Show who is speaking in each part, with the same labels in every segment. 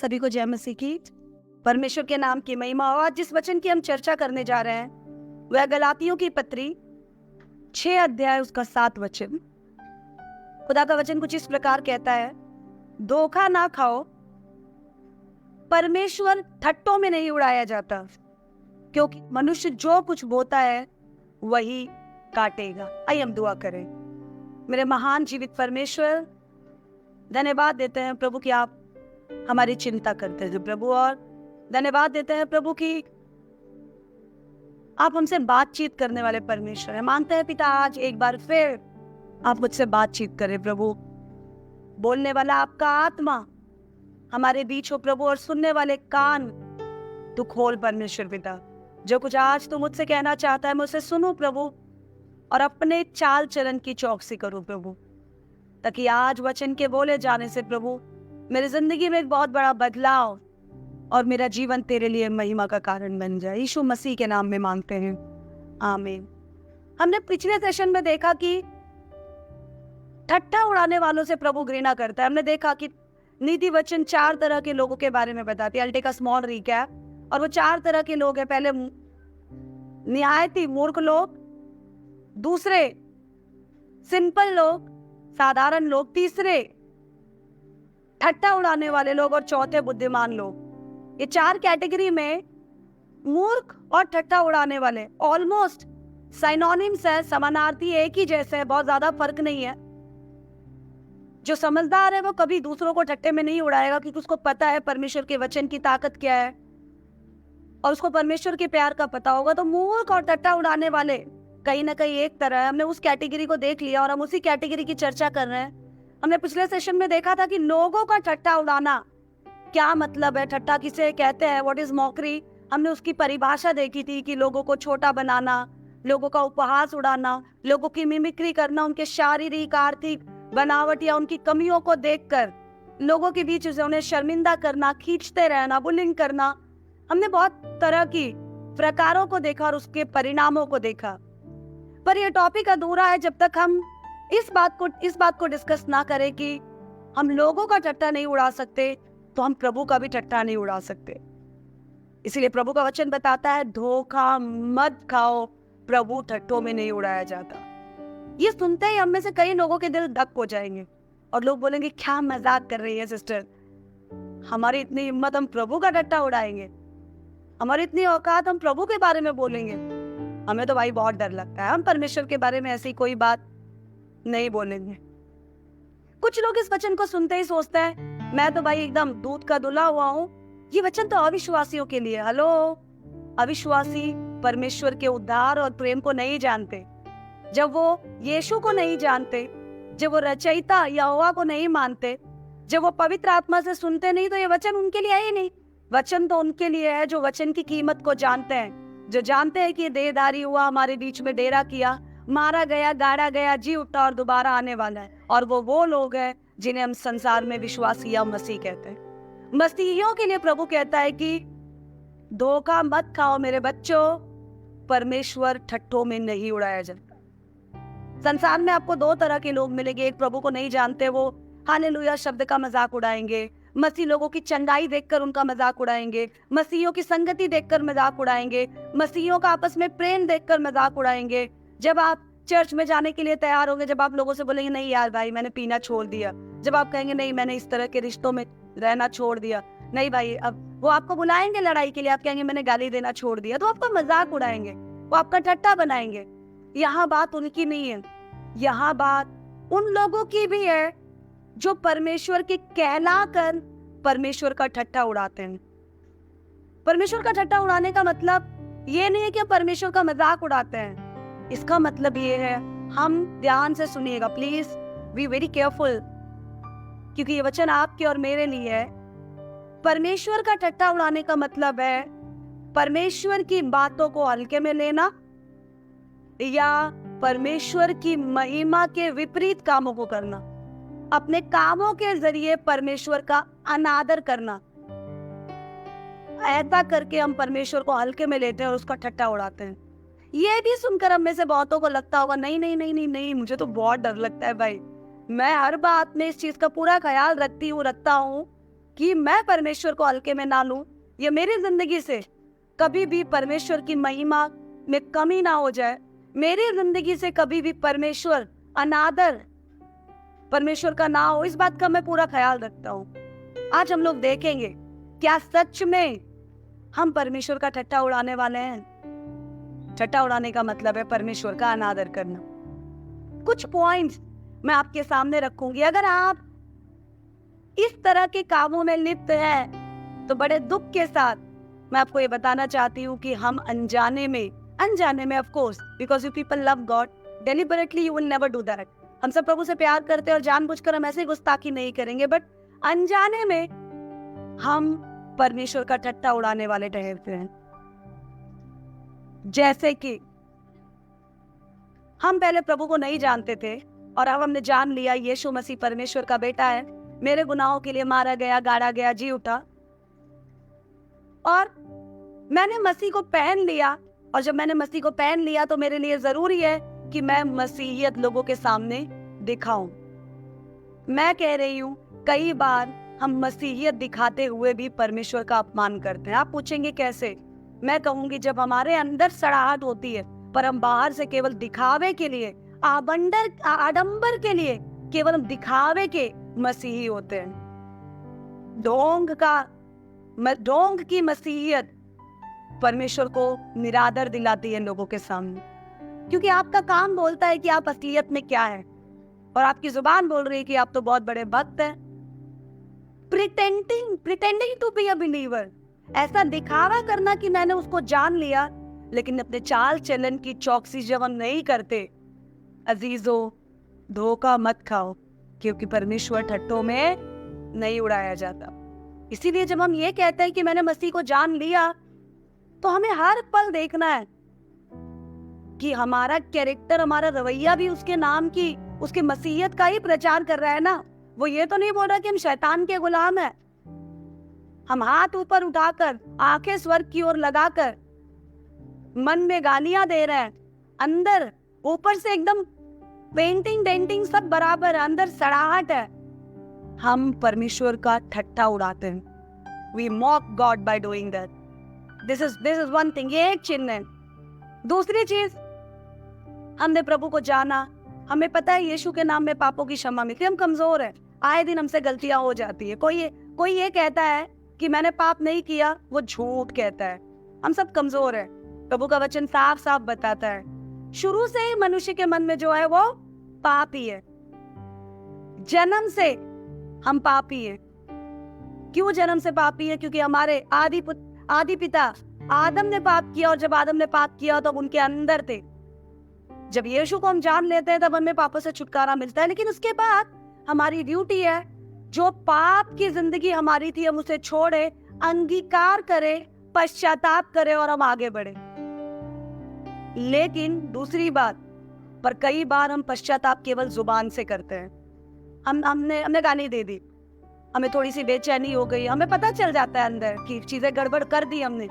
Speaker 1: सभी को जय मसीह की। परमेश्वर के नाम की महिमा हो। आज जिस वचन की हम चर्चा करने जा रहे हैं वह गलातियों की पत्री 6 अध्याय उसका 7 वचन। खुदा का वचन कुछ इस प्रकार कहता है, धोखा ना खाओ, परमेश्वर ठट्टों में नहीं उड़ाया जाता, क्योंकि मनुष्य जो कुछ बोता है वही काटेगा। आइए हम दुआ करें। मेरे महान जीवित परमेश्वर, धन्यवाद देते हैं प्रभु कि आप हमारी चिंता करते हैं प्रभु, और धन्यवाद देते हैं प्रभु कि आप हमसे बातचीत करने वाले परमेश्वर हैं। मांगते हैं पिता आज एक बार फिर आप मुझसे बातचीत करें प्रभु। बोलने वाला आपका आत्मा हमारे बीच हो प्रभु, और सुनने वाले कान तू खोल परमेश्वर पिता। जो कुछ आज तू मुझसे कहना चाहता है मैं उसे सुनूं प्रभु, और अपने चाल चलन की चौकसी करूं प्रभु, ताकि आज वचन के बोले जाने से प्रभु मेरी जिंदगी में एक बहुत बड़ा बदलाव और मेरा जीवन तेरे लिए महिमा का कारण बन जाए। यीशु मसीह के नाम में मांगते हैं, आमीन। हमने पिछले सेशन में देखा कि ठट्ठा उड़ाने वालों से प्रभु घृणा करता है। हमने देखा कि नीति वचन 4 तरह के लोगों के बारे में बताती है। अल्टे का स्मॉल रिकैप, और वो 4 तरह के लोग हैं। पहले निहायती मूर्ख लोग, दूसरे सिंपल लोग, साधारण लोग, तीसरे ठट्ठा उड़ाने वाले लोग, और चौथे बुद्धिमान लोग। ये 4 कैटेगरी में मूर्ख और ठट्ठा उड़ाने वाले ऑलमोस्ट साइनोनिम्स है, समानार्थी, एक ही जैसे है, बहुत ज्यादा फर्क नहीं है। जो समझदार है वो कभी दूसरों को ठट्टे में नहीं उड़ाएगा, क्योंकि उसको पता है परमेश्वर के वचन की ताकत क्या है और उसको परमेश्वर के प्यार का पता होगा। तो मूर्ख और ठट्ठा उड़ाने वाले कहीं ना कहीं एक तरह है। हमने उस कैटेगरी को देख लिया और हम उसी कैटेगरी की चर्चा कर रहे हैं। हमने पिछले सेशन में देखा था कि लोगों का ठट्ठा उड़ाना क्या मतलब है, ठट्ठा किसे कहते हैं, व्हाट इज मॉकरी। हमने उसकी परिभाषा देखी थी कि लोगों को छोटा बनाना, लोगों का उपहास उड़ाना, लोगों की मिमिक्री करना, उनके शारीरिक आर्थिक बनावट या उनकी कमियों को देखकर लोगों के बीच उन्हें शर्मिंदा करना, खींचते रहना, बुलिंग करना। हमने बहुत तरह की प्रकारों को देखा और उसके परिणामों को देखा। पर यह टॉपिक अधूरा है जब तक हम इस बात को डिस्कस ना करें कि हम लोगों का ठट्ठा नहीं उड़ा सकते तो हम प्रभु का भी ठट्ठा नहीं उड़ा सकते। इसीलिए प्रभु का वचन बताता है, धोखा मत खाओ, प्रभु ठट्ठों में नहीं उड़ाया जाता। ये सुनते ही हम में से कई लोगों के दिल धक हो जाएंगे और लोग बोलेंगे, क्या मजाक कर रही है सिस्टर, हमारी इतनी हिम्मत, हम प्रभु का ठट्ठा उड़ाएंगे, हमारी इतनी औकात, हम प्रभु के बारे में बोलेंगे। हमें तो भाई बहुत डर लगता है, हम परमेश्वर के बारे में ऐसी कोई बात नहीं बोलेंगे। कुछ लोग इस वचन को सुनते ही सोचते हैं, मैं तो भाई एकदम दूध का धुला हुआ हूँ, ये वचन तो अविश्वासियों के लिए। हेलो, अविश्वासी परमेश्वर के उद्धार और प्रेम को नहीं जानते। जब वो यीशु को नहीं जानते, जब वो रचयिता यहोवा को नहीं मानते, जब वो पवित्र आत्मा से सुनते नहीं, तो ये वचन उनके लिए है ही नहीं। वचन तो उनके लिए है जो वचन की कीमत को जानते हैं, जो जानते हैं कि देहधारी हुआ, हमारे बीच में डेरा किया, मारा गया, गाड़ा गया, जी उठा और दोबारा आने वाला है। और वो लोग हैं जिन्हें हम संसार में विश्वासी या मसीह कहते हैं। मसीहियों के लिए प्रभु कहता है कि धोखा मत खाओ मेरे बच्चों, परमेश्वर ठट्ठों में नहीं उड़ाया जाता। संसार में आपको 2 तरह के लोग मिलेंगे। एक प्रभु को नहीं जानते, वो हालेलुया शब्द का मजाक उड़ाएंगे, मसीह लोगों की चंगाई देखकर उनका मजाक उड़ाएंगे, मसीहियों की संगति देखकर मजाक उड़ाएंगे, मसीहियों का आपस में प्रेम देखकर मजाक उड़ाएंगे। जब आप चर्च में जाने के लिए तैयार होंगे, जब आप लोगों से बोलेंगे, नहीं यार भाई मैंने पीना छोड़ दिया, जब आप कहेंगे नहीं मैंने इस तरह के रिश्तों में रहना छोड़ दिया, नहीं भाई, अब वो आपको बुलाएंगे लड़ाई के लिए, आप कहेंगे मैंने गाली देना छोड़ दिया, तो आपका मजाक उड़ाएंगे, वो आपका ठट्ठा बनाएंगे। यहाँ बात उनकी नहीं है, यहाँ बात उन लोगों की भी है जो परमेश्वर के कहलाकर परमेश्वर का ठट्ठा उड़ाते हैं। परमेश्वर का ठट्ठा उड़ाने का मतलब ये नहीं है कि हम परमेश्वर का मजाक उड़ाते हैं। इसका मतलब ये है, हम ध्यान से सुनिएगा प्लीज, बी वेरी केयरफुल, क्योंकि ये वचन आपके और मेरे लिए है। परमेश्वर का ठट्ठा उड़ाने का मतलब है परमेश्वर की बातों को हल्के में लेना या परमेश्वर की महिमा के विपरीत कामों को करना, अपने कामों के जरिए परमेश्वर का अनादर करना। ऐसा करके हम परमेश्वर को हल्के में लेते हैं और उसका ठट्ठा उड़ाते हैं। ये भी सुनकर हम में से बहुतों को लगता होगा, नहीं नहीं नहीं नहीं नहीं, मुझे तो बहुत डर लगता है भाई, मैं हर बात में इस चीज का पूरा ख्याल रखता हूँ, कि मैं परमेश्वर को हल्के में ना लूं, ये मेरी जिंदगी से कभी भी परमेश्वर की महिमा में कमी ना हो जाए, मेरी जिंदगी से कभी भी परमेश्वर अनादर परमेश्वर का ना हो, इस बात का मैं पूरा ख्याल रखता हूँ। आज हम लोग देखेंगे क्या सच में हम परमेश्वर का ठट्ठा उड़ाने वाले हैं। ठट्ठा उड़ाने का मतलब है परमेश्वर का अनादर करना। कुछ पॉइंट्स मैं आपके सामने रखूंगी। अगर आप इस तरह के कामों में लिप्त हैं तो बड़े दुख के साथ मैं आपको ये बताना चाहती हूँ कि हम अनजाने में of course, because you people love God, deliberately you will never do that. हम सब प्रभु से प्यार करते हैं और जानबूझकर हम ऐसे गुस्ताखी नहीं करेंगे, बट अनजाने में हम परमेश्वर का ठट्ठा उड़ाने वाले ठहरते हैं। जैसे कि हम पहले प्रभु को नहीं जानते थे और अब हमने जान लिया यीशु मसीह परमेश्वर का बेटा है, मेरे गुनाहों के लिए मारा गया, गाड़ा गया, जी उठा, और मैंने मसीह को पहन लिया। और जब मैंने मसीह को पहन लिया तो मेरे लिए जरूरी है कि मैं मसीहियत लोगों के सामने दिखाऊं। मैं कह रही हूं कई बार हम मसीहियत दिखाते हुए भी परमेश्वर का अपमान करते हैं। आप पूछेंगे कैसे? मैं कहूंगी जब हमारे अंदर सड़ाहट होती है पर हम बाहर से केवल दिखावे के लिए, आडंबर के लिए, केवल हम दिखावे के मसीही होते हैं। ढोंग की मसीहियत परमेश्वर को निरादर दिलाती है लोगों के सामने, क्योंकि आपका काम बोलता है कि आप असलियत में क्या है और आपकी जुबान बोल रही है कि आप तो बहुत बड़े भक्त हैं। Pretending to be a believer, ऐसा दिखावा करना कि मैंने उसको जान लिया, लेकिन अपने चाल चलन की चौकसी जब हम नहीं करते, अजीजों धोखा मत खाओ, क्योंकि परमेश्वर ठट्ठों में नहीं उड़ाया जाता। इसीलिए जब हम ये कहते हैं कि मैंने मसीह को जान लिया, तो हमें हर पल देखना है कि हमारा कैरेक्टर, हमारा रवैया भी उसके नाम की, उसके मसीहियत का ही प्रचार कर रहा है ना। वो ये तो नहीं बोल रहा कि हम शैतान के गुलाम हैं। हम हाथ ऊपर उठाकर, आंखें स्वर्ग की ओर लगाकर, मन में गालियां दे रहे हैं, अंदर ऊपर से एकदम पेंटिंग डेंटिंग सब बराबर है, अंदर सड़ाहट है। हम परमेश्वर का ठट्ठा उड़ाते हैं। We mock God by doing that. This is one thing. ये एक चिन्ह है। दूसरी चीज, हमने प्रभु को जाना, हमें पता है यीशु के नाम में पापों की क्षमा मिलती है। हम कमजोर हैं, आए दिन हमसे गलतियां हो जाती है। कोई ये कहता है कि मैंने पाप नहीं किया, वो झूठ कहता है। हम सब कमजोर हैं। प्रभु का वचन साफ साफ बताता है, शुरू से ही मनुष्य के मन में जो है वो पाप ही है। जन्म से हम पापी हैं। क्यों जन्म से पापी है? क्योंकि हमारे आदि पिता आदम ने पाप किया, और जब आदम ने पाप किया तब उनके अंदर थे। जब यीशु को हम जान लेते हैं तब हमें पापों से छुटकारा मिलता है। लेकिन उसके बाद हमारी ड्यूटी है, जो पाप की जिंदगी हमारी थी हम उसे छोड़े, अंगीकार करें, पश्चाताप करें और हम आगे बढ़े। लेकिन दूसरी बात, पर कई बार हम पश्चाताप केवल जुबान से करते हैं। हमने गाली दे दी, हमें थोड़ी सी बेचैनी हो गई, हमें पता चल जाता है अंदर कि चीजें गड़बड़ कर दी हमने।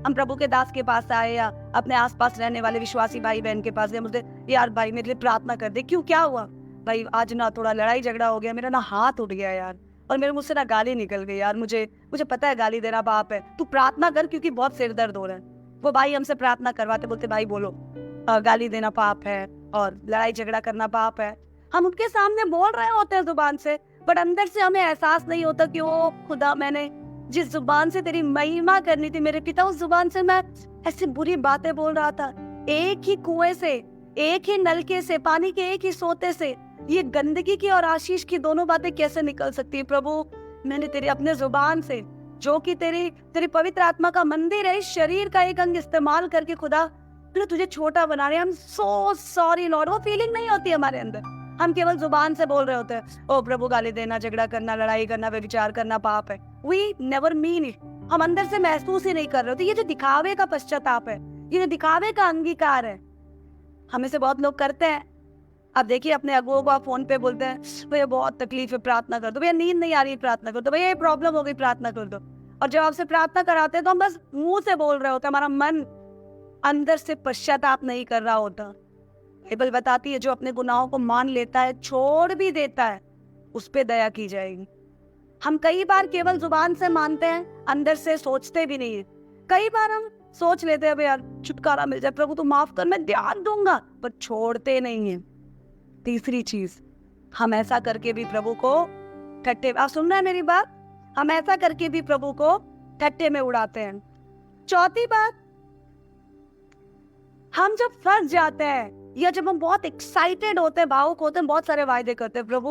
Speaker 1: हम प्रभु के दास के पास आए या अपने आसपास रहने वाले विश्वासी भाई बहन के पास गए, मुझे यार भाई मेरे लिए प्रार्थना कर दे। क्यों, क्या हुआ भाई? आज ना थोड़ा लड़ाई झगड़ा हो गया, मेरा ना हाथ उठ गया यार, और मेरे मुझसे ना गाली निकल गई यार, मुझे पता है गाली देना पाप है, तू प्रार्थना कर क्योंकि बहुत सिर दर्द हो रहा है। वो भाई हमसे प्रार्थना करवाते, बोलते भाई बोलो गाली देना पाप है और लड़ाई झगड़ा करना पाप है। हम उनके सामने बोल रहे होते हैं जुबान से, बट अंदर से हमें एहसास नहीं होता कि ओ खुदा, मैंने जिस जुबान से तेरी महिमा करनी थी मेरे पिता, उस जुबान से मैं ऐसी बुरी बातें बोल रहा था। एक ही कुएं से, एक ही नलके से, पानी के एक ही सोते से ये गंदगी की और आशीष की दोनों बातें कैसे निकल सकती है? प्रभु, मैंने तेरे अपने जुबान से, जो कि तेरी पवित्र आत्मा का मंदिर है, इस शरीर का एक अंग इस्तेमाल करके खुदा तुझे छोटा बना रहे हैं। I'm so sorry Lord। वो फीलिंग नहीं होती हमारे अंदर, हम केवल जुबान से बोल रहे होते हैं, ओ प्रभु गाली देना, झगड़ा करना, लड़ाई करना, व्यभिचार करना पाप है। We never mean it। हम अंदर से महसूस ही नहीं कर रहे होते। ये जो दिखावे का पश्चाताप है, ये जो दिखावे का अंगीकार है, हमें से बहुत लोग करते हैं। अब देखिए, अपने अगुओं को आप फोन पे बोलते हैं, भैया बहुत तकलीफ है, प्रार्थना कर दो, भैया नींद नहीं आ रही, प्रार्थना कर दो, भैया ये प्रॉब्लम हो गई, प्रार्थना कर दो। और जब आपसे प्रार्थना कराते हैं तो हम बस मुंह से बोल रहे होते हैं, हमारा मन अंदर से पश्चाताप नहीं कर रहा होता। बाइबल बताती है जो अपने गुनाहों को मान लेता है, छोड़ भी देता है, उस पे दया की जाएगी। हम कई बार केवल जुबान से मानते हैं, अंदर से सोचते भी नहीं है। कई बार हम सोच लेते हैं यार छुटकारा मिल जाए, प्रभु तू माफ कर, मैं ध्यान दूंगा, पर छोड़ते नहीं है। तीसरी चीज, हम ऐसा करके भी प्रभु को ठट्टे, आप सुन रहे हैं मेरी बात, हम ऐसा करके भी प्रभु को ठट्टे में उड़ाते हैं। चौथी बात, हम जब फंस जाते हैं या जब हम बहुत एक्साइटेड होते हैं, भावुक होते हैं, बहुत सारे वायदे करते हैं, प्रभु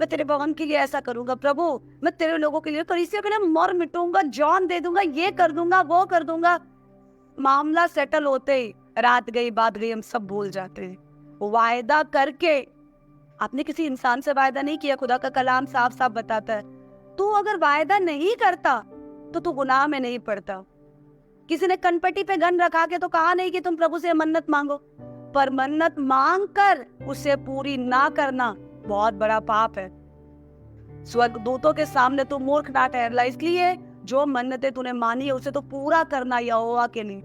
Speaker 1: मैं तेरे भवन के लिए ऐसा करूंगा, प्रभु मैं तेरे लोगों के लिए कलीसिया के लिए मर मिटूंगा, जॉन दे दूंगा, ये कर दूंगा, वो कर दूंगा। मामला सेटल होते ही रात गई बात गई, हम सब भूल जाते हैं। वायदा करके, आपने किसी इंसान से वायदा नहीं किया, खुदा का कलाम साफ साफ बताता है तू अगर वायदा नहीं करता तो तू गुनाह में नहीं पड़ता। किसी ने कनपट्टी पे गन रखा के तो कहा नहीं कि तुम प्रभु से मन्नत मांगो, पर मन्नत मांग कर उसे पूरी ना करना बहुत बड़ा पाप है। स्वर्गदूतों के सामने तू मूर्ख ना ठहरला, इसलिए जो मन्नतें तूने मानी है उसे तो पूरा करना यहोवा के लिए।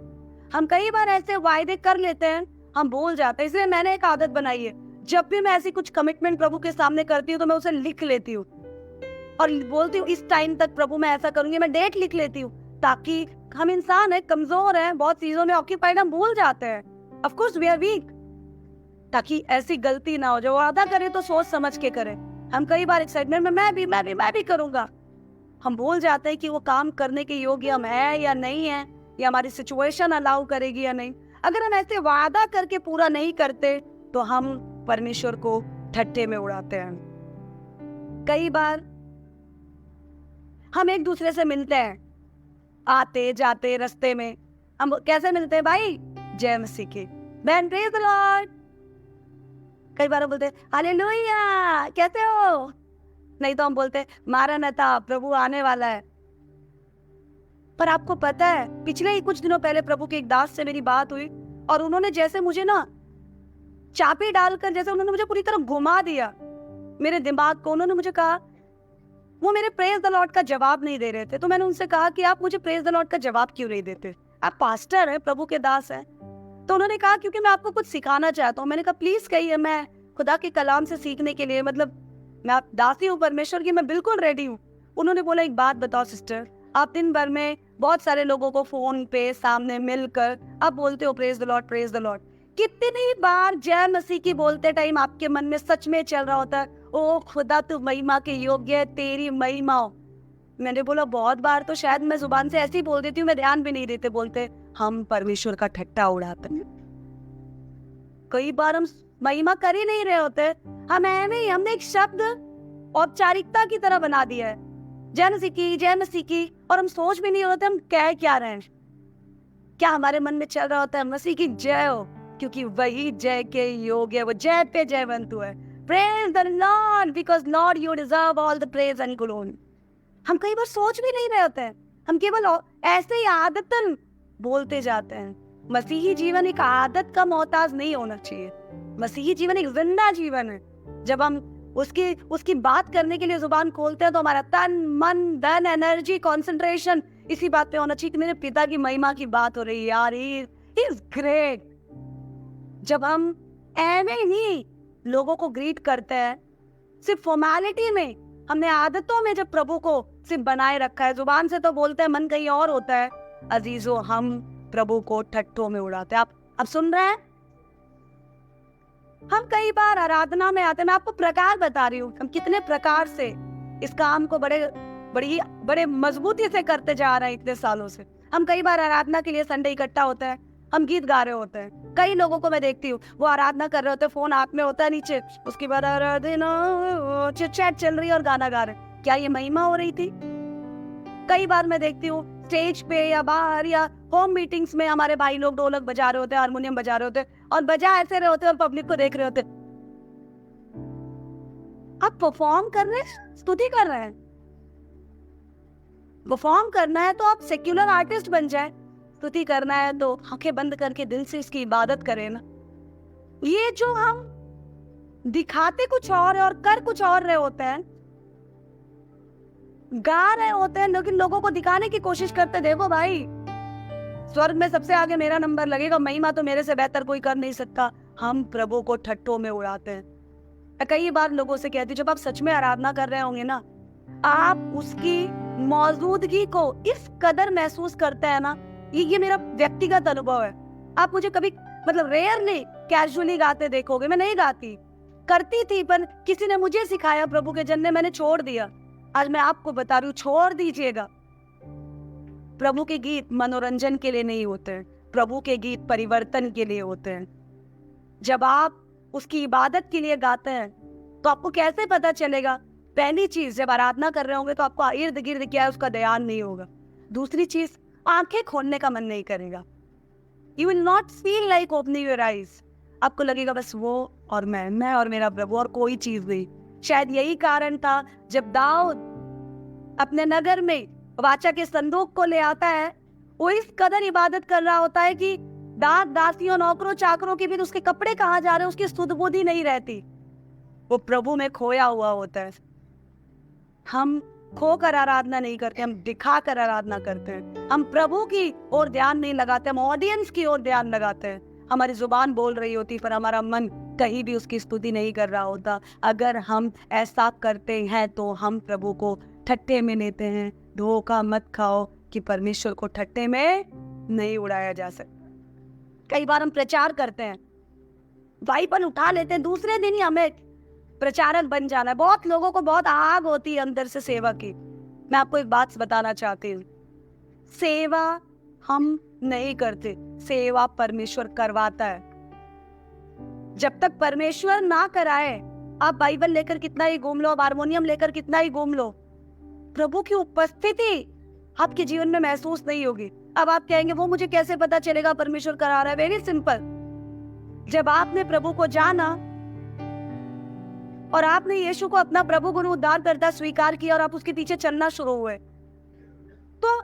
Speaker 1: हम कई बार ऐसे वायदे कर लेते हैं, हम भूल जाते हैं। इसलिए मैंने एक आदत बनाई है, जब भी मैं ऐसी कुछ कमिटमेंट प्रभु के सामने करती हूँ तो मैं उसे लिख लेती हूँ और बोलती हूँ इस टाइम तक प्रभु मैं ऐसा करूंगी, मैं डेट लिख लेती हूँ, ताकि हम इंसान है, कमजोर है, बहुत चीजों में ऑक्यूपाइड, हम भूल जाते हैं, of course we are weak, ताकि ऐसी गलती ना हो। जो वादा करे तो सोच समझ के करे। हम कई बार एक्साइटमेंट में मैं भी करूंगा, हम भूल जाते हैं कि वो काम करने के योग्य हम है या नहीं है, या हमारी सिचुएशन अलाउ करेगी या नहीं। अगर हम ऐसे वादा करके पूरा नहीं करते तो हम परमेश्वर को ठट्ठे में उड़ाते हैं। कई बार हम एक दूसरे से मिलते हैं, आते जाते रास्ते में हम कैसे मिलते हैं भाई, जय मसीह की, मैन प्रेज द लॉर्ड। कई बार हम बोलते हैं हालेलुया, कैसे हो, नहीं तो हम बोलते हैं मारानाथा, प्रभु आने वाला है। पर आपको पता है पिछले ही कुछ दिनों पहले प्रभु के एक दास से मेरी बात हुई और उन्होंने जैसे मुझे ना चाबी डालकर, जैसे उन्होंने मुझे पूरी तरह घुमा दिया मेरे दिमाग को। उन्होंने मुझे कहा, वो मेरे प्रेज द लॉर्ड का जवाब नहीं दे रहे थे, तो मैंने उनसे कहा कि आप मुझे प्रेज द लॉर्ड का जवाब क्यों नहीं देते, आप पास्टर हैं, प्रभु के दास हैं। तो उन्होंने कहा क्योंकि मैं आपको कुछ सिखाना चाहता हूँ। मैंने कहा प्लीज कहिए, मैं खुदा के कलाम से सीखने के लिए, मतलब मैं दासी हूँ परमेश्वर की, मैं बिल्कुल रेडी हूँ। उन्होंने बोला एक बात बताओ सिस्टर, आप दिन भर में बहुत सारे लोगों को फोन पे सामने मिलकर आप बोलते हो praise the Lord, praise the Lord, कितनी बार जय मसीह की बोलते टाइम आपके मन में सच में चल रहा होता है ओ खुदा तू महिमा के योग्य है, तेरी महिमा हो। मैंने बोला बहुत बार तो शायद मैं जुबान से ऐसे ही बोल देती हूँ, मैं ध्यान भी नहीं देते, बोलते हम परमेश्वर का ठट्टा उड़ाते हैं। कई बार हम महिमा कर ही नहीं रहे होते, हम ऐਵੇਂ, हमने एक शब्द औपचारिकता की तरह बना दिया है, जय मसीह की, जय मसीह की, और हम सोच भी नहीं होते हम कह क्या रहे हैं। क्या हमारे मन में चल रहा होता है मसीह की जय हो, क्योंकि वही जय के योग्य है, वो जय पे जयवंतु है। Praise the Lord because Lord you deserve all the praise and glory. हम कई बार सोच भी नहीं रहे होते हैं, हम केवल ऐसे ही आदतन बोलते जाते हैं। मसीही जीवन एक आदत का मोहताज नहीं होना चाहिए। मसीही जीवन एक जिंदा जीवन है। जब हम उसकी बात करने के लिए जुबान खोलते हैं तो हमारा तन मन धन एनर्जी कंसंट्रेशन इसी बात पे होना चाहिए कि मेरे पिता की महिमा की बात हो रही है, यार ही इज ग्रेट। जब हम ऐਵੇਂ ही लोगों को ग्रीट करते हैं, सिर्फ फॉर्मेलिटी में, हमने आदतों में जब प्रभु को सिर्फ बनाए रखा है, जुबान से तो बोलते हैं मन कहीं और होता है, अजीजों हम प्रभु को ठट्ठों में उड़ाते हैं। आप सुन रहे हैं? हम कई बार आराधना में आते हैं, मैं आपको प्रकार बता रही हूँ, हम कितने प्रकार से इस काम को बड़े मजबूती से करते जा रहे हैं इतने सालों से। हम कई बार आराधना के लिए संडे इकट्ठा होते हैं, हम गीत गा रहे होते हैं। कई लोगों को मैं देखती हूँ वो आराधना कर रहे होते हैं, फोन हाथ में होता है नीचे, उसके बाद आराधना चिट-चैट चल रही है और गाना गा रहे हैं। क्या ये महिमा हो रही थी? कई बार मैं देखती हूँ स्टेज पे या बाहर या होम मीटिंग्स में हमारे भाई लोग ढोलक बजा रहे होते हैं, हारमोनियम बजा रहे होते हैं और बजा ऐसे रहे होते हैं और पब्लिक को देख रहे होते हैं। आप परफॉर्म कर रहे हैं, स्तुति कर रहे हैं। परफॉर्म करना है तो आप सेक्युलर आर्टिस्ट बन जाए, स्तुति करना है तो आंखें बंद करके दिल से इसकी इबादत करें ना। ये जो हम दिखाते कुछ और है और कर कुछ और रहे होते हैं, गा रहे होते हैं लेकिन लोगों को दिखाने की कोशिश करते, देखो भाई स्वर्ग में सबसे आगे मेरा नंबर लगेगा, महिमा तो मेरे से बेहतर कोई कर नहीं सकता। हम प्रभु को ठट्ठों में उड़ाते हैं। मैं कई बार लोगों से कहती हूँ जब आप सच में आराधना कर रहे होंगे ना, आप उसकी मौजूदगी को इस कदर महसूस करते हैं ना, ये मेरा व्यक्तिगत अनुभव है। आप मुझे कभी मतलब रेयरली कैजुअली गाते देखोगे, मैं नहीं गाती, करती थी, पर किसी ने मुझे सिखाया प्रभु के जन ने, मैंने छोड़ दिया। आज मैं आपको बता रही हूँ, छोड़ दीजिएगा। प्रभु के गीत मनोरंजन के लिए नहीं होते हैं, प्रभु के गीत परिवर्तन के लिए होते हैं। जब आप उसकी इबादत के लिए गाते हैं तो आपको कैसे पता चलेगा? पहली चीज, जब आराधना कर रहे होंगे तो आपको इर्द गिर्द क्या है उसका ध्यान नहीं होगा। दूसरी चीज, आंखें खोलने का मन नहीं करेगा। You will not feel like opening your eyes. आपको लगेगा बस वो और मैं और मेरा प्रभु, और कोई चीज नहीं। शायद यही कारण था जब दाऊद अपने नगर में वाचा के संदूक को ले आता है, वो इस कदर इबादत कर रहा होता है कि दास दासियों नौकरों चाकरों के भी उसके कपड़े कहाँ जा रहे हैं उसकी सुध बुध ही नहीं रहती। वो प्रभु में खोया हुआ होता है। हम खोकर आराधना नहीं करते, हम दिखाकर आराधना करते हैं। हम प्रभु की ओर ध्यान नहीं लगाते, हम ऑडियंस की ओर ध्यान लगाते हैं। हमारी जुबान बोल रही होती पर हमारा मन कहीं भी उसकी स्तुति नहीं कर रहा होता। अगर हम ऐसा करते हैं तो हम प्रभु को ठट्टे में लेते हैं। धोखा मत खाओ कि परमेश्वर को ठट्टे में नहीं उड़ाया जा सकता। कई बार हम प्रचार करते हैं, बाइबल उठा लेते हैं, दूसरे दिन ही हमें प्रचारक बन जाना है। बहुत लोगों को बहुत आग होती है अंदर से सेवा की। मैं आपको एक बात बताना चाहती हूँ, सेवा हम नहीं करते, सेवा परमेश्वर करवाता है। जब तक परमेश्वर ना कराए, आप बाइबल लेकर कितना ही घूम लो, आप हारमोनियम लेकर कितना ही घूम लो, प्रभु की उपस्थिति आपके जीवन में महसूस नहीं होगी। अब आप कहेंगे वो मुझे कैसे पता चलेगा परमेश्वर करा रहा है? वेरी सिंपल, जब आपने प्रभु को जाना और आपने यीशु को अपना प्रभु गुरु उद्धारकर्ता स्वीकार किया और आप उसके पीछे चलना शुरू हुए, तो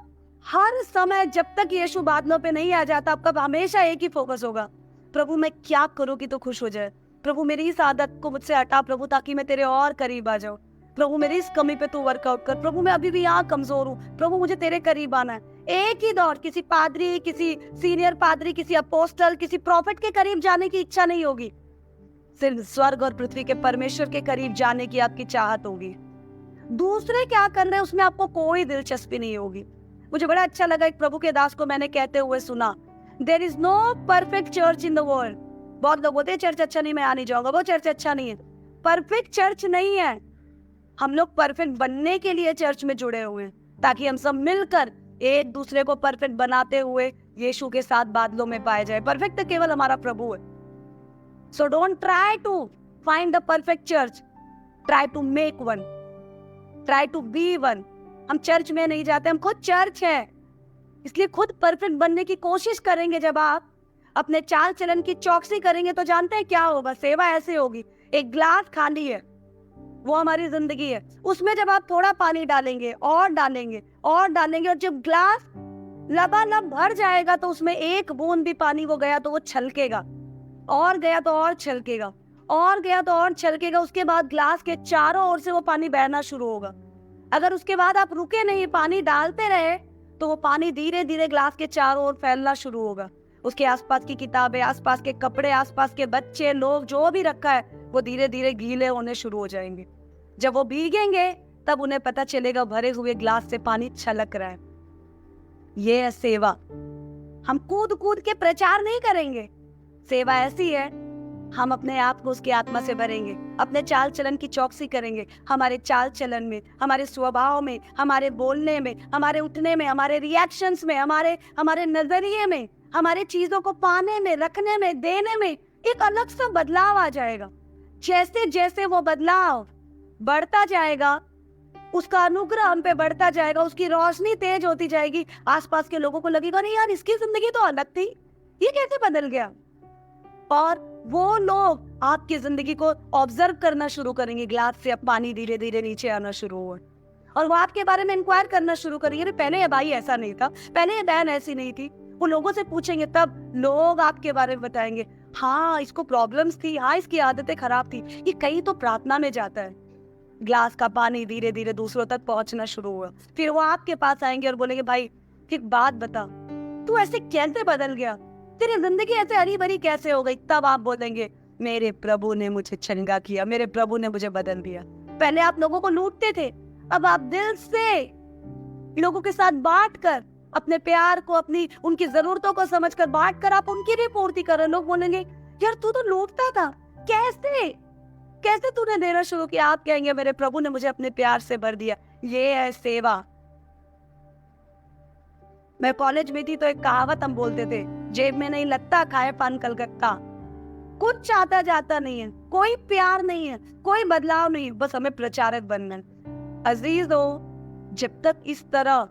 Speaker 1: हर समय जब तक यीशु बादलों पे नहीं आ जाता, आपका हमेशा एक ही फोकस होगा, प्रभु मैं क्या करूं कि तो खुश हो जाए। प्रभु मेरी इस आदत को मुझसे हटा प्रभु, ताकि मैं तेरे और करीब आ जाऊं। प्रभु मेरी इस कमी पे तू वर्कआउट कर। प्रभु मैं अभी भी यहाँ कमजोर हूँ, प्रभु मुझे तेरे करीब आना है। एक ही दौर, किसी पादरी, किसी सीनियर पादरी, किसी अपोस्टल, किसी प्रॉफिट के करीब जाने की इच्छा नहीं होगी। सिर्फ स्वर्ग और पृथ्वी के परमेश्वर के करीब जाने की आपकी चाहत होगी। दूसरे क्या कर रहे हैं उसमें आपको कोई दिलचस्पी नहीं होगी। मुझे बड़ा अच्छा लगा, एक प्रभु के दास को मैंने कहते हुए सुना, there is no perfect church in the world. बहुत लोग बोलते हैं चर्च अच्छा नहीं, मैं आ नहीं जाऊंगा, वो चर्च अच्छा नहीं है। परफेक्ट चर्च नहीं है। हम लोग परफेक्ट बनने के लिए चर्च में जुड़े हुए हैं, ताकि हम सब मिलकर एक दूसरे को परफेक्ट बनाते हुए यीशु के साथ बादलों में पाए जाए। परफेक्ट तो केवल हमारा प्रभु है। So don't try to find the perfect church, try to make one, try to be one. हम चर्च में नहीं जाते, हम खुद चर्च है, इसलिए खुद परफेक्ट बनने की कोशिश करेंगे। जब आप अपने चाल चलन की चौकसी करेंगे तो जानते हैं क्या होगा? सेवा ऐसे होगी, एक ग्लास खाली है, वो हमारी जिंदगी है, उसमें जब आप थोड़ा पानी डालेंगे और डालेंगे और डालेंगे, और जब ग्लास लबालब भर जाएगा तो उसमें एक बूंद भी पानी वो गया तो वो छलकेगा, और गया तो और छलकेगा, और गया तो और छलकेगा। उसके बाद ग्लास के चारों ओर से वो पानी बहना शुरू होगा। अगर उसके बाद आप रुके नहीं, पानी डालते रहे, तो वो पानी धीरे धीरे ग्लास के चारों ओर फैलना शुरू होगा। उसके आसपास की किताबें, आसपास के कपड़े, आसपास के बच्चे, लोग, जो भी रखा है, वो धीरे धीरे गीले होने शुरू हो जाएंगे। जब वो भीगेंगे तब उन्हें पता चलेगा भरे हुए ग्लास से पानी छलक रहा है। ये है सेवा। हम कूद कूद के प्रचार नहीं करेंगे। सेवा ऐसी है, हम अपने आप को उसकी आत्मा से भरेंगे, अपने चाल चलन की चौकसी करेंगे। हमारे चाल चलन में, हमारे स्वभाव में, हमारे बोलने में, हमारे उठने में, हमारे रिएक्शंस में, हमारे नजरिए में, हमारे चीजों को पाने में, रखने में, देने में एक अलग सा बदलाव आ जाएगा। जैसे जैसे वो बदलाव बढ़ता जाएगा, उसका अनुग्रह हम पे बढ़ता जाएगा, उसकी रोशनी तेज होती जाएगी, आसपास के लोगों को लगेगा नहीं यार इसकी जिंदगी तो अलग थी, ये कैसे बदल गया। और वो लोग आपकी जिंदगी को ऑब्जर्व करना शुरू करेंगे। ग्लास से अब पानी धीरे धीरे नीचे आना शुरू हुआ, और वो आपके बारे में इंक्वायर करना शुरू करेंगे, पहले ये भाई ऐसा नहीं था, पहले ये बहन ऐसी नहीं थी। वो लोगों से पूछेंगे, तब लोग आपके बारे में बताएंगे, हाँ इसको प्रॉब्लम्स थी, हाँ इसकी आदतें खराब थी। ये कहीं तो प्रार्थना में जाता है। ग्लास का पानी धीरे धीरे दूसरों तक पहुंचना शुरू हुआ। फिर वो आपके पास आएंगे और बोलेंगे, भाई एक बात बता, तू ऐसे कैसे बदल गया, तेरी जिंदगी ऐसे हरी भरी कैसे हो गई। तब आप बोलेंगे, मेरे प्रभु ने मुझे चंगा किया, मेरे प्रभु ने मुझे बदल दिया। पहले आप लोगों को लूटते थे, अब आप दिल से लोगों के साथ बांट कर अपने प्यार को, अपनी उनकी जरूरतों को समझकर बांट कर आप उनकी भी पूर्ति कर रहे हैं। लोग बोलेंगे यार तू तो लूटता था, कैसे कैसे तूने देना शुरू किया? आप कहेंगे मेरे प्रभु ने मुझे अपने प्यार से भर दिया। ये है सेवा। मैं कॉलेज में थी तो एक कहावत हम बोलते थे, जेब में नहीं लगता खाए पान कलकत्ता। कुछ आता जाता नहीं है, कोई प्यार नहीं है, कोई बदलाव नहीं, बस हमें प्रचारक बनना है। अजीजों, जब तक इस तरह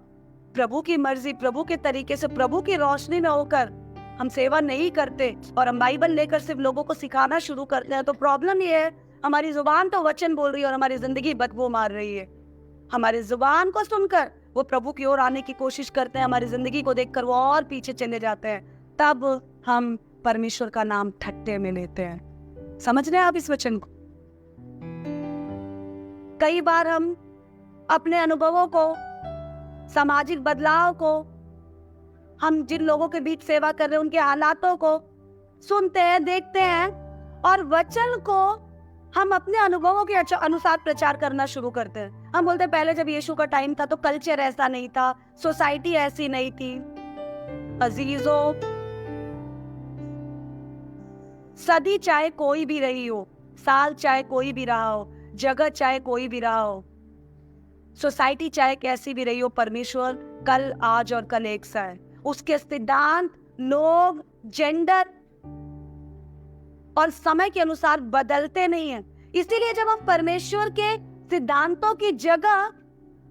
Speaker 1: प्रभु की मर्जी, प्रभु के तरीके से, प्रभु की रोशनी में होकर हम सेवा नहीं करते और हम बाइबल लेकर सिर्फ लोगों को सिखाना शुरू करते हैं, तो प्रॉब्लम ये है हमारी जुबान तो वचन बोल रही है और हमारी जिंदगी बदबू मार रही है। हमारी जुबान को सुनकर वो प्रभु की ओर आने की कोशिश करते हैं, हमारी जिंदगी को देखकर वो और पीछे चले जाते हैं, तब हम परमेश्वर का नाम ठट्टे में लेते हैं। समझ रहे हैं आप इस वचन को? कई बार हम अपने अनुभवों को, सामाजिक बदलाव को, हम जिन लोगों के बीच सेवा कर रहे हैं उनके हालातों को सुनते हैं, देखते हैं और वचन को हम अपने अनुभवों के अनुसार प्रचार करना शुरू करते हैं। हम बोलते हैं पहले जब यीशु का टाइम था तो कल्चर ऐसा नहीं था, सोसाइटी ऐसी नहीं थी। अजीजों, सदी चाहे कोई भी रही हो, साल चाहे कोई भी रहा हो, जगह चाहे कोई भी रहा हो, सोसाइटी चाहे कैसी भी रही हो, परमेश्वर कल, आज और कल एक सा है। उसके सिद्धांत लोग, जेंडर और समय के अनुसार बदलते नहीं हैं। इसीलिए जब हम परमेश्वर के सिद्धांतों की जगह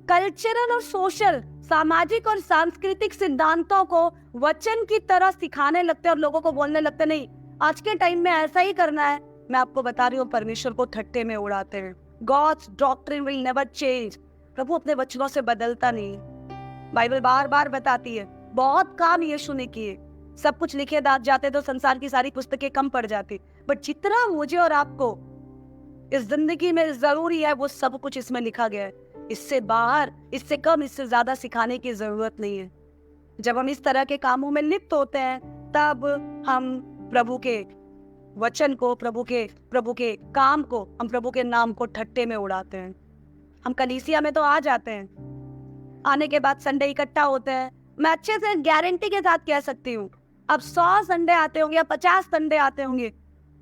Speaker 1: कल्चरल और सोशल, सामाजिक और सांस्कृतिक सिद्धांतों को वचन की तरह सिखाने लगते हैं और लोगों को बोलने लगते नहीं आज के टाइम में ऐसा ही करना है, मैं आपको बता रही हूँ परमेश्वर को ठट्टे में उड़ाते हैं। God's doctrine will never change. प्रभु अपने वचनों से बदलता नहीं। बाइबल बार बार बताती है बहुत काम यीशु ने किए, सब कुछ लिखे जाते तो संसार की सारी पुस्तकें कम पड़ जाती, बट जितना मुझे और आपको इस जिंदगी में जरूरी है वो सब कुछ इसमें लिखा गया है। इससे बाहर, इससे कम, इससे ज्यादा सिखाने की जरूरत नहीं है। जब हम इस तरह के कामों में लिप्त होते हैं तब हम प्रभु के वचन को, प्रभु के काम को, हम प्रभु के नाम को ठट्टे में उड़ाते हैं। हम कलीसिया में तो आ जाते हैं, आने के बाद संडे इकट्ठा होते हैं। मैं अच्छे से गारंटी के साथ कह सकती हूँ अब 100 संडे आते होंगे या 50 संडे आते होंगे,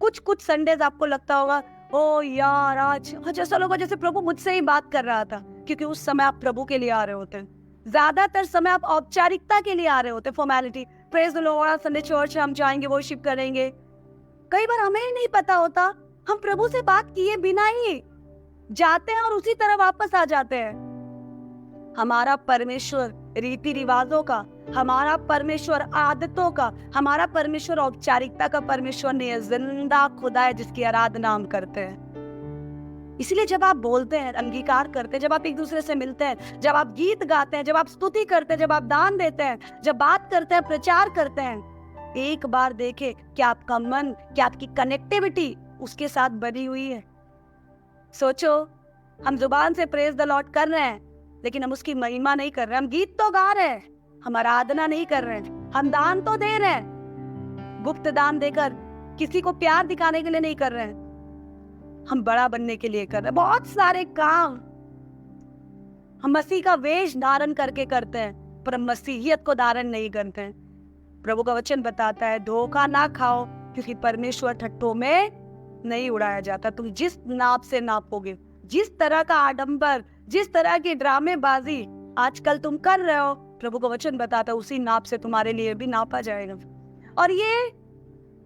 Speaker 1: कुछ संडेज आपको लगता होगा ओ यार आज ऐसा लगा जैसे प्रभु मुझसे ही बात कर रहा था, क्योंकि उस समय आप प्रभु के लिए आ रहे होते हैं। ज्यादातर समय आप औपचारिकता के लिए आ रहे होते हैं, formality, praise the Lord, Sunday church हम जाएंगे, वर्शिप करेंगे। कई बार हमें ही नहीं पता होता, हम प्रभु से बात किए बिना ही जाते हैं और उसी तरह वापस आ जाते हैं। हमारा परमेश्वर रीति रिवाजों का, हमारा परमेश्वर आदतों का, हमारा परमेश्वर औपचारिकता का परमेश्वर नहीं है, जिंदा खुदा है जिसकी आराधना हम करते हैं। इसलिए जब आप बोलते हैं, अंगीकार करते हैं, जब आप एक दूसरे से मिलते हैं, जब आप गीत गाते हैं, जब आप स्तुति करते हैं, जब आप दान देते हैं, जब बात करते हैं, प्रचार करते हैं, एक बार देखें क्या आपका मन, क्या आपकी कनेक्टिविटी उसके साथ बनी हुई है। सोचो, हम जुबान से प्रेज द लॉर्ड कर रहे हैं लेकिन हम उसकी महिमा नहीं कर रहे। हम गीत तो गा रहे हैं, हम आराधना नहीं कर रहे हैं। हम दान तो दे रहे हैं, गुप्त दान देकर किसी को प्यार दिखाने के लिए नहीं कर रहे हैं, हम बड़ा बनने के लिए कर रहे हैं। बहुत सारे काम हम मसीह का वेश धारण करके करते हैं पर हम मसीहियत को धारण नहीं करते हैं। प्रभु का वचन बताता है धोखा ना खाओ, क्योंकि परमेश्वर ठट्ठों में नहीं उड़ाया जाता। तुम जिस नाप से नापोगे, जिस तरह का आडंबर, जिस तरह की ड्रामेबाजी आजकल तुम कर रहे हो, प्रभु का वचन बताता है उसी नाप से तुम्हारे लिए भी नापा जाएगा। और ये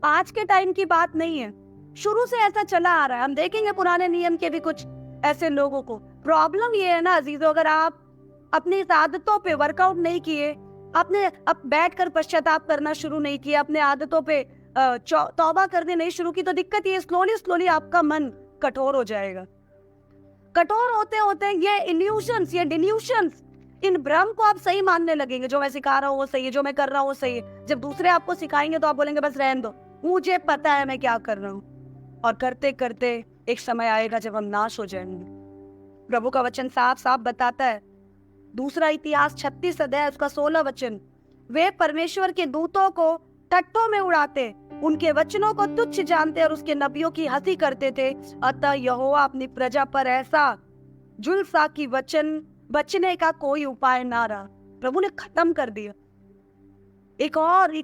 Speaker 1: आज के टाइम की बात नहीं है, शुरू से ऐसा चला आ रहा है। हम देखेंगे पुराने नियम के भी कुछ ऐसे लोगों को। प्रॉब्लम ये है ना अजीजों, अगर आप अपनी आदतों पे वर्कआउट नहीं किए, आपने अब बैठकर पश्चाताप करना शुरू नहीं किया, अपने आदतों पे तौबा करने नहीं शुरू की, तो दिक्कत ये स्लोली आपका मन कठोर हो जाएगा। कठोर होते होते ये इल्यूशंस, ये डिल्यूशंस, इन भ्रम को आप सही मानने लगेंगे। जो मैं सिखा रहा हूँ वो सही है, जो मैं कर रहा हूँ वो सही है। जब दूसरे आपको सिखाएंगे तो आप बोलेंगे बस रहने दो, मुझे पता है मैं क्या कर रहा हूँ। और करते करते एक समय आएगा जब हम नाश हो जाएंगे। प्रभु का वचन साफ साफ बताता है, दूसरा इतिहास 36 अध्याय उसका 16 वचन, वे परमेश्वर के दूतों को ठट्ठों में उड़ाते, उनके वचनों को तुच्छ जानते और उसके नबियों की हंसी करते थे। अतः यहोवा अपनी प्रजा पर ऐसा जुल्फा की वचन बचने का कोई उपाय ना रहा, प्रभु ने खत्म कर दिया। एक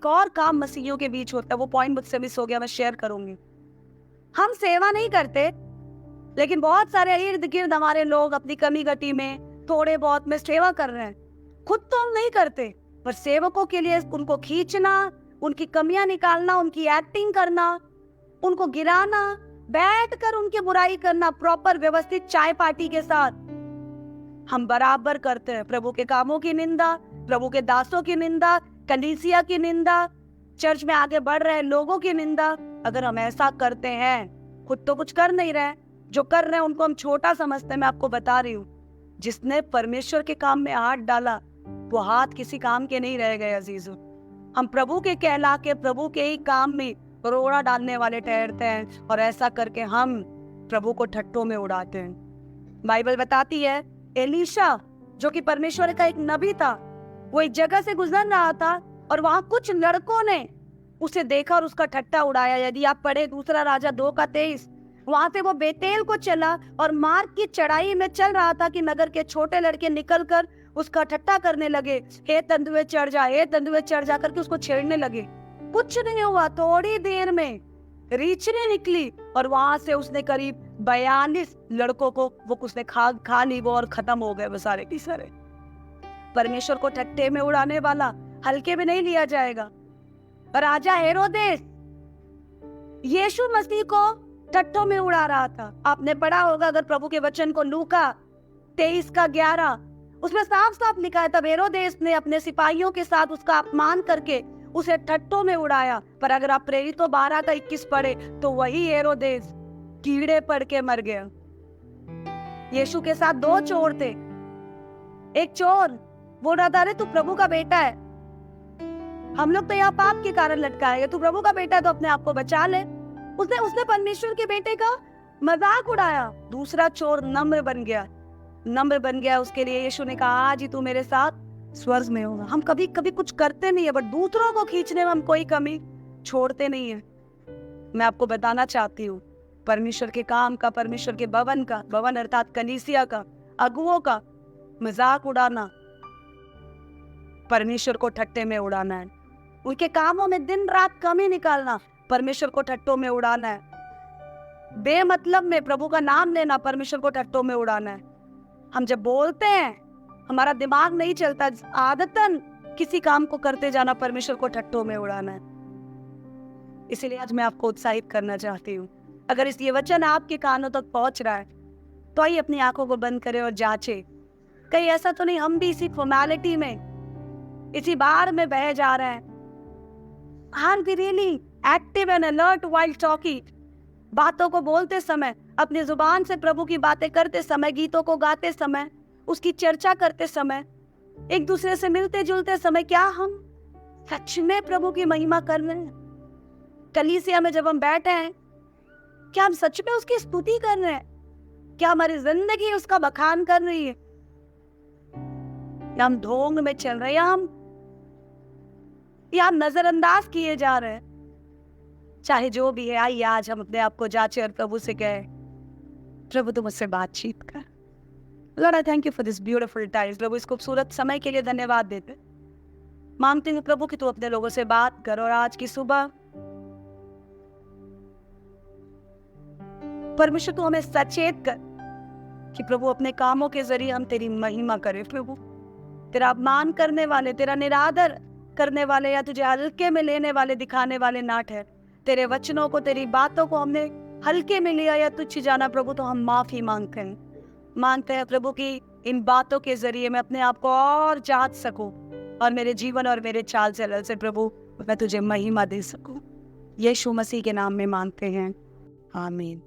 Speaker 1: और काम मसीहियों के बीच होता है, वो पॉइंट मुझसे मिस हो गया, मैं शेयर करूंगी। हम सेवा नहीं करते, लेकिन बहुत सारे इर्द गिर्द हमारे लोग अपनी कमी गति में थोड़े बहुत में सेवा कर रहे हैं। खुद तो हम नहीं करते, पर सेवकों के लिए उनको खींचना, उनकी कमियां निकालना, उनकी एक्टिंग करना, उनको गिराना, बैठकर उनकी बुराई करना, प्रॉपर व्यवस्थित चाय पार्टी के साथ हम बराबर करते हैं। प्रभु के कामों की निंदा, प्रभु के दासों की निंदा, कलीसिया की निंदा, चर्च में आगे बढ़ रहे लोगों की निंदा। अगर हम ऐसा करते हैं, खुद तो कुछ कर नहीं रहे, जो कर रहे हैं उनको हम छोटा समझते हैं। मैं आपको बता रही हूँ, जिसने परमेश्वर के काम में हाथ डाला वो हाथ किसी काम के नहीं रह गए अजीजों। हम प्रभु के कहला के प्रभु के ही काम में रोड़ा डालने वाले ठहरते हैं, और ऐसा करके हम प्रभु को ठट्टों में उड़ाते हैं। बाइबल बताती है एलीशा, जो कि परमेश्वर का एक नबी था, वो एक जगह से गुजर रहा था और वहां कुछ लड़कों ने उसे देखा और उसका ठट्टा उड़ाया। यदि आप पढ़े दूसरा राजा 2:23, वहां से वो बेतेल को चला और मार्ग की चढ़ाई में चल रहा था कि नगर के छोटे लड़के निकलकर उसका ठट्टा करने लगे। हे तंदुए चढ़ जा, हे तंदुए चढ़ जा करके उसको छेड़ने लगे। कुछ नहीं हुआ, थोड़ी देर में रीछनी निकली और वहां से उसने करीब 42 लड़कों को वो उसने खा ली वो, और खत्म हो गए वो सारे के सारे। परमेश्वर को ठट्टे में उड़ाने वाला हल्के में नहीं लिया जाएगा। राजा हेरोदेस यीशु मसीह को ठट्टों में उड़ा रहा था। आपने पढ़ा होगा अगर प्रभु के वचन को, लूका 23:11, उसमें साफ साफ लिखा है, तब हेरोदेस ने अपने सिपाहियों के साथ उसका अपमान करके उसे ठट्टों में उड़ाया। पर अगर आप प्रेरितों 12:21 पढ़े तो वही हेरोदेस कीड़े पड़ के मर गया। यीशु के साथ 2 चोर थे। एक चोर बोल रहा था, अरे तू प्रभु का बेटा है, हम लोग तो यहाँ पाप के कारण लटकाएंगे, तू प्रभु का बेटा है तो अपने आप को बचा ले। उसने परमेश्वर के बेटे का मजाक उड़ाया। दूसरा चोर नम्र बन गया। उसके लिए यीशु ने कहा, आज ही तू मेरे साथ स्वर्ग में होगा। हम कभी कभी कुछ करते नहीं है, बट दूसरों को खींचने में हम कोई कमी छोड़ते नहीं है। मैं आपको बताना चाहती हूँ, परमेश्वर के काम का, परमेश्वर के भवन अर्थात कलीसिया का, अगुओं का मजाक उड़ाना, परमेश्वर को ठट्टे में उड़ाना है। उनके कामों में दिन रात कमी निकालना, परमेश्वर को ठट्टों में उड़ाना है। बेमतलब में प्रभु का नाम लेना, परमेश्वर को ठट्टों में उड़ाना है। हम जब बोलते हैं, हमारा दिमाग नहीं चलता, आदतन किसी काम को करते जाना, परमेश्वर को ठट्टों में उड़ाना है। इसीलिए आज मैं आपको उत्साहित करना चाहती हूँ, अगर ये वचन आपके कानों तक पहुंच रहा है तो आइए अपनी आंखों को बंद करें और जांचें, कहीं ऐसा तो नहीं हम भी इसी फॉर्मेलिटी में, इसी बार में बह जा रहे हैं। Aren't we really active and alert while talking? बातों को बोलते समय, अपनी जुबान से प्रभु की बातें करते समय, गीतों को गाते समय, उसकी चर्चा करते समय, एक दूसरे से मिलते जुलते समय, क्या हम सच में प्रभु की महिमा कर रहे हैं? कलीसिया में जब हम बैठे हैं, क्या हम सच में उसकी स्तुति कर रहे हैं? क्या हमारी जिंदगी उसका बखान कर रही है? या हम ढोंग में चल रहे हैं, या हम नजरअंदाज किए जा रहे हैं? चाहे जो भी है, आइए आज हम अपने आप को जांचें और प्रभु से कहें, प्रभु तू मुझसे बातचीत कर। Lord I thank you for this beautiful time. प्रभु इस खूबसूरत समय के लिए धन्यवाद देते, मांगते हैं प्रभु कि तू अपने लोगों से बात कर। और आज की सुबह परमेश्वर तू हमें सचेत कर कि प्रभु अपने कामों के जरिए हम तेरी महिमा करें। प्रभु तेरा अपमान करने वाले, तेरा निरादर करने वाले, या तुझे हल्के में लेने वाले, दिखाने वाले ना ठहर। तेरे वचनों को, तेरी बातों को हमने हल्के में लिया या तुच्छ जाना प्रभु, तो हम माफी मांगते हैं प्रभु की इन बातों के जरिए मैं अपने आप को और जांच सकूं और मेरे जीवन और मेरे चाल चलन से प्रभु मैं तुझे महिमा दे सकूं। यीशु मसीह के नाम में मांगते हैं, आमीन।